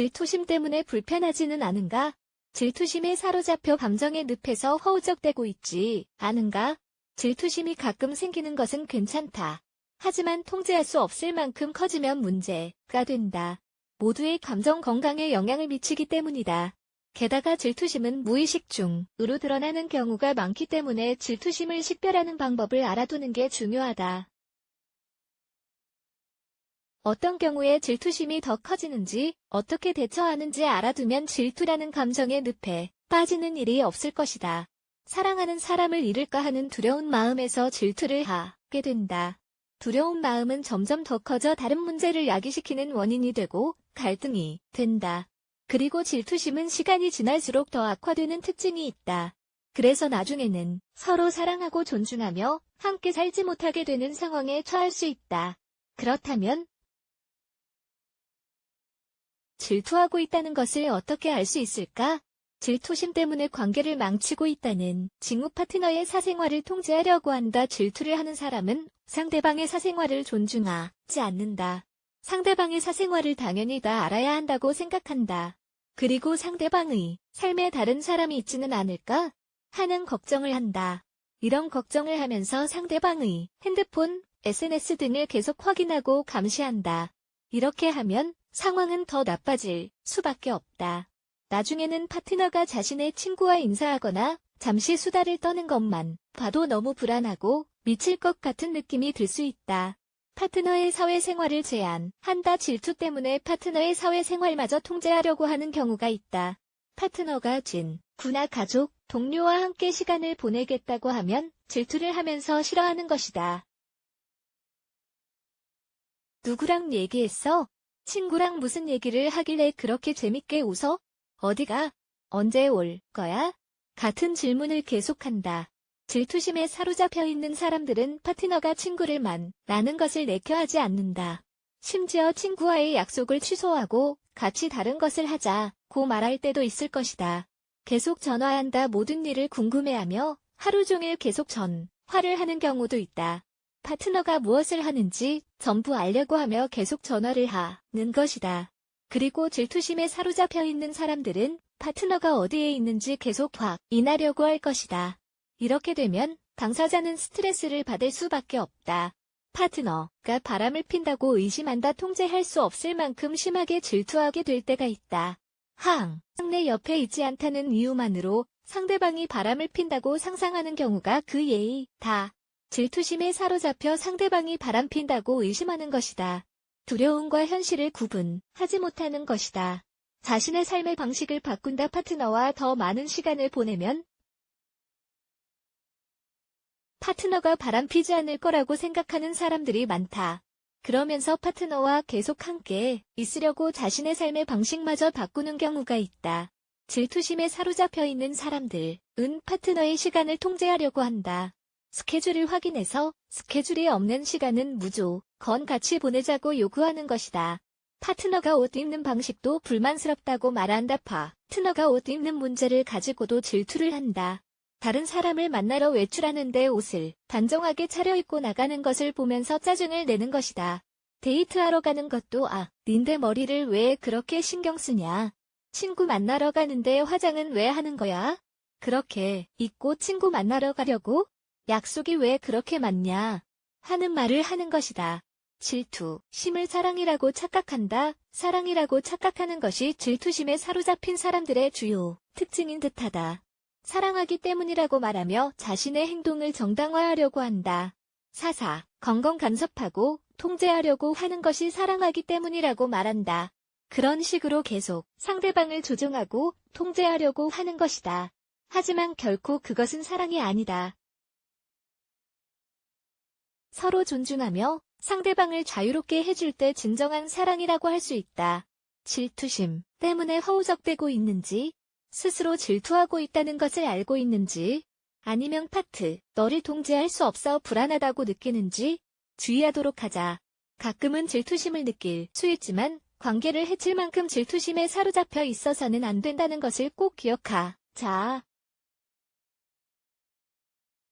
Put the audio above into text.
질투심 때문에 불편하지는 않은가? 질투심에 사로잡혀 감정의 늪에서 허우적대고 있지 않은가? 질투심이 가끔 생기는 것은 괜찮다. 하지만 통제할 수 없을 만큼 커지면 문제가 된다. 모두의 감정 건강에 영향을 미치기 때문이다. 게다가 질투심은 무의식 중으로 드러나는 경우가 많기 때문에 질투심을 식별하는 방법을 알아두는 게 중요하다. 어떤 경우에 질투심이 더 커지는지, 어떻게 대처하는지 알아두면 질투라는 감정의 늪에 빠지는 일이 없을 것이다. 사랑하는 사람을 잃을까 하는 두려운 마음에서 질투를 하게 된다. 두려운 마음은 점점 더 커져 다른 문제를 야기시키는 원인이 되고 갈등이 된다. 그리고 질투심은 시간이 지날수록 더 악화되는 특징이 있다. 그래서 나중에는 서로 사랑하고 존중하며 함께 살지 못하게 되는 상황에 처할 수 있다. 그렇다면 질투하고 있다는 것을 어떻게 알 수 있을까? 질투심 때문에 관계를 망치고 있다는 징후 파트너의 사생활을 통제하려고 한다. 질투를 하는 사람은 상대방의 사생활을 존중하지 않는다. 상대방의 사생활을 당연히 다 알아야 한다고 생각한다. 그리고 상대방의 삶에 다른 사람이 있지는 않을까 하는 걱정을 한다. 이런 걱정을 하면서 상대방의 핸드폰, SNS 등을 계속 확인하고 감시한다. 이렇게 하면 상황은 더 나빠질 수밖에 없다. 나중에는 파트너가 자신의 친구와 인사하거나 잠시 수다를 떠는 것만 봐도 너무 불안하고 미칠 것 같은 느낌이 들 수 있다. 파트너의 사회생활을 제한한다. 질투 때문에 파트너의 사회생활마저 통제하려고 하는 경우가 있다. 파트너가 친구나 가족, 동료와 함께 시간을 보내겠다고 하면 질투를 하면서 싫어하는 것이다. 누구랑 얘기했어? 친구랑 무슨 얘기를 하길래 그렇게 재밌게 웃어? 어디가? 언제 올 거야? 같은 질문을 계속한다. 질투심에 사로잡혀 있는 사람들은 파트너가 친구를 만나는 것을 내켜하지 않는다. 심지어 친구와의 약속을 취소하고 같이 다른 것을 하자고 말할 때도 있을 것이다. 계속 전화한다. 모든 일을 궁금해하며 하루 종일 계속 전화를 하는 경우도 있다. 파트너가 무엇을 하는지 전부 알려고 하며 계속 전화를 하는 것이다. 그리고 질투심에 사로잡혀 있는 사람들은 파트너가 어디에 있는지 계속 확인하려고 할 것이다. 이렇게 되면 당사자는 스트레스를 받을 수밖에 없다. 파트너가 바람을 핀다고 의심한다. 통제할 수 없을 만큼 심하게 질투하게 될 때가 있다. 내 옆에 있지 않다는 이유만으로 상대방이 바람을 핀다고 상상하는 경우가 그 예이다. 질투심에 사로잡혀 상대방이 바람핀다고 의심하는 것이다. 두려움과 현실을 구분하지 못하는 것이다. 자신의 삶의 방식을 바꾼다. 파트너와 더 많은 시간을 보내면 파트너가 바람피지 않을 거라고 생각하는 사람들이 많다. 그러면서 파트너와 계속 함께 있으려고 자신의 삶의 방식마저 바꾸는 경우가 있다. 질투심에 사로잡혀 있는 사람들은 파트너의 시간을 통제하려고 한다. 스케줄을 확인해서 스케줄이 없는 시간은 무조건 같이 보내자고 요구하는 것이다. 파트너가 옷 입는 방식도 불만스럽다고 말한다. 파트너가 옷 입는 문제를 가지고도 질투를 한다. 다른 사람을 만나러 외출하는데 옷을 단정하게 차려입고 나가는 것을 보면서 짜증을 내는 것이다. 데이트하러 가는 것도 닌데 머리를 왜 그렇게 신경 쓰냐? 친구 만나러 가는데 화장은 왜 하는 거야? 그렇게 입고 친구 만나러 가려고? 약속이 왜 그렇게 많냐? 하는 말을 하는 것이다. 질투심을 사랑이라고 착각한다. 사랑이라고 착각하는 것이 질투심에 사로잡힌 사람들의 주요 특징인 듯하다. 사랑하기 때문이라고 말하며 자신의 행동을 정당화하려고 한다. 건강 간섭하고 통제하려고 하는 것이 사랑하기 때문이라고 말한다. 그런 식으로 계속 상대방을 조종하고 통제하려고 하는 것이다. 하지만 결코 그것은 사랑이 아니다. 서로 존중하며 상대방을 자유롭게 해줄 때 진정한 사랑이라고 할 수 있다. 질투심 때문에 허우적대고 있는지, 스스로 질투하고 있다는 것을 알고 있는지, 아니면 너를 통제할 수 없어 불안하다고 느끼는지 주의하도록 하자. 가끔은 질투심을 느낄 수 있지만 관계를 해칠 만큼 질투심에 사로잡혀 있어서는 안 된다는 것을 꼭 기억하자.